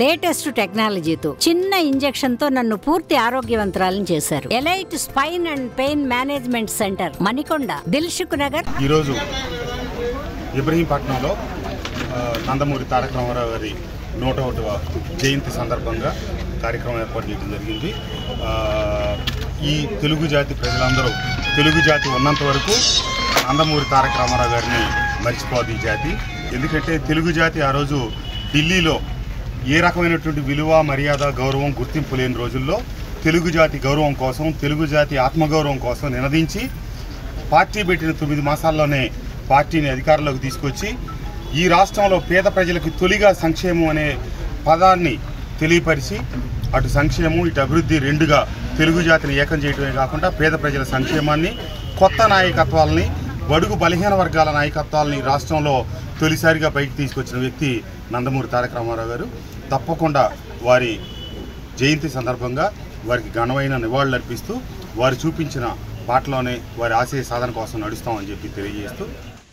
Latest టెక్నాలజీతో చిన్న injection తో నన్ను పూర్తి ఆరోగ్యవంతురాలను చేశారు. Elite spine and pain management centre, Manikonda, Dilsukh Nagar. ఈరోజు ఇబ్రహీంపట్నంలో నందమూరి తారక రామారావు గారి 101వ జయంతి సందర్భంగా కార్యక్రమం ఏర్పాటు చేయడం జరిగింది. ఈ తెలుగు జాతి ప్రజలందరూ తెలుగు జాతి ఉన్నంత వరకు నందమూరి తారక రామారావు గారిని మర్చిపోదు ఈ జాతి. ఎందుకంటే తెలుగు జాతి ఆ రోజు ఢిల్లీలో ఏ రకమైనటువంటి విలువ, మర్యాద, గౌరవం, గుర్తింపు లేని రోజుల్లో తెలుగు జాతి గౌరవం కోసం, తెలుగు జాతి ఆత్మగౌరవం కోసం నినదించి పార్టీ పెట్టిన 9 మాసాల్లోనే పార్టీని అధికారంలోకి తీసుకొచ్చి ఈ రాష్ట్రంలో పేద ప్రజలకు తొలిగా సంక్షేమం అనే పదాన్ని తెలియపరిచి అటు సంక్షేమం ఇటు అభివృద్ధి రెండుగా తెలుగు జాతిని ఏకం చేయడమే కాకుండా పేద ప్రజల సంక్షేమాన్ని, కొత్త నాయకత్వాలని, బడుగు బలహీన వర్గాల నాయకత్వాలని రాష్ట్రంలో తొలిసారిగా పైకి తీసుకొచ్చిన వ్యక్తి నందమూరి తారక రామారావు గారు. తప్పకుండా వారి జయంతి సందర్భంగా వారికి ఘనమైన నివాళులు అర్పిస్తూ వారు చూపించిన బాటలోనే వారి ఆశయ సాధన కోసం నడుస్తామని చెప్పి తెలియజేస్తూ,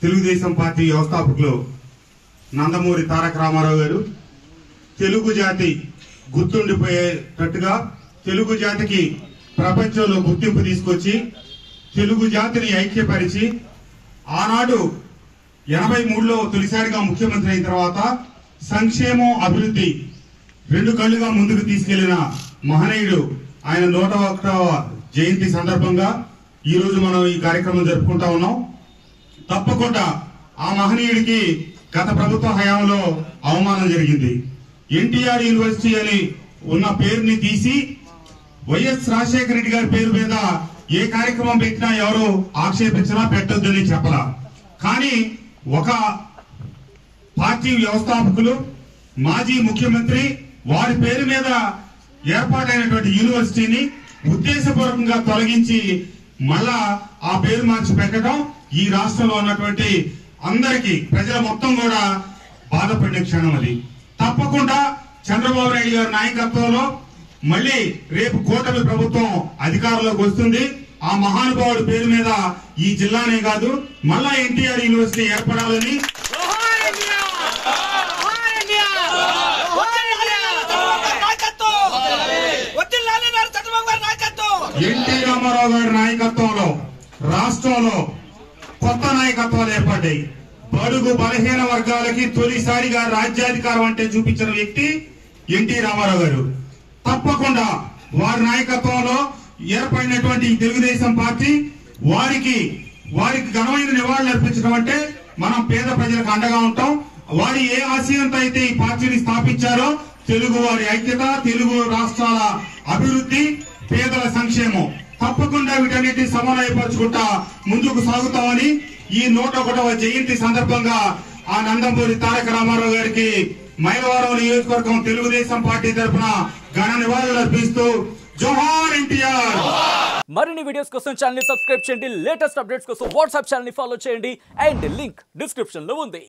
తెలుగుదేశం పార్టీ వ్యవస్థాపకులు నందమూరి తారక రామారావు గారు తెలుగు జాతి గుర్తుండిపోయేటట్టుగా తెలుగు జాతికి ప్రపంచంలో గుర్తింపు తీసుకొచ్చి తెలుగు జాతిని ఐక్యపరిచి ఆనాడు 83లో తొలిసారిగా ముఖ్యమంత్రి అయిన తర్వాత సంక్షేమం, అభివృద్ధి రెండు కళ్ళుగా ముందుకు తీసుకెళ్లిన మహనీయుడు. ఆయన 101వ జయంతి సందర్భంగా ఈ రోజు మనం ఈ కార్యక్రమం జరుపుకుంటా ఉన్నాం. తప్పకుండా ఆ మహనీయుడికి గత ప్రభుత్వ హయాంలో అవమానం జరిగింది. ఎన్టీఆర్ యూనివర్సిటీ అని ఉన్న పేరుని తీసి వైఎస్ రాజశేఖర రెడ్డి గారి పేరు మీద ఏ కార్యక్రమం పెట్టినా ఎవరు ఆక్షేపించినా పెట్టొద్దని చెప్పలా. కానీ ఒక పార్టీ వ్యవస్థాపకులు, మాజీ ముఖ్యమంత్రి వారి పేరు మీద ఏర్పాటైనటువంటి యూనివర్సిటీని ఉద్దేశపూర్వకంగా తొలగించి మళ్ళా ఆ పేరు మార్చి పెట్టడం ఈ రాష్ట్రంలో ఉన్నటువంటి అందరికీ, ప్రజల మొత్తం కూడా బాధపడిన క్షణం అది. తప్పకుండా చంద్రబాబు నాయుడు గారి నాయకత్వంలో మళ్ళీ రేపు కూటమి ప్రభుత్వం అధికారంలోకి వస్తుంది. ఆ మహానుభావుడి పేరు మీద ఈ జిల్లానే కాదు మళ్ళా ఎన్టీఆర్ యూనివర్సిటీ ఏర్పడాలని ఎన్టీ రామారావు గారి నాయకత్వంలో రాష్ట్రంలో కొత్త నాయకత్వాలు ఏర్పడ్డాయి. బడుగు బలహీన వర్గాలకి తొలిసారిగా రాజ్యాధికారం అంటే చూపించిన వ్యక్తి ఎన్టీ రామారావు గారు. తప్పకుండా వారి నాయకత్వంలో ఏర్పడినటువంటి తెలుగుదేశం పార్టీ వారికి ఘనమైన నివాళులు అర్పించడం అంటే మనం పేద ప్రజలకు అండగా ఉంటాం. వారి ఏ ఆశయంతో అయితే ఈ పార్టీని స్థాపించారో తెలుగు వారి ఐక్యత, తెలుగు రాష్ట్రాల అభివృద్ధి, పేదల సంక్షేమం, తప్పకుండా వీటన్నిటిని సమన్వయపరుచుకుంటా ముందుకు సాగుతామని ఈ 101వ జయంతి సందర్భంగా ఆ నందమూరి తారక రామారావు గారికి మైలవరం నియోజకవర్గం తెలుగుదేశం పార్టీ తరఫున ఘన నివాళులు అర్పిస్తూ జోహార్ ఎన్టీఆర్. మరిన్ని వీడియోస్ కోసం ఛానల్ ని సబ్స్క్రైబ్ చేయండి. లేటెస్ట్ అప్డేట్స్ కోసం వాట్సాప్ ఛానల్ ని ఫాలో చేయండి. అండ్ లింక్ డిస్క్రిప్షన్ లో ఉంది.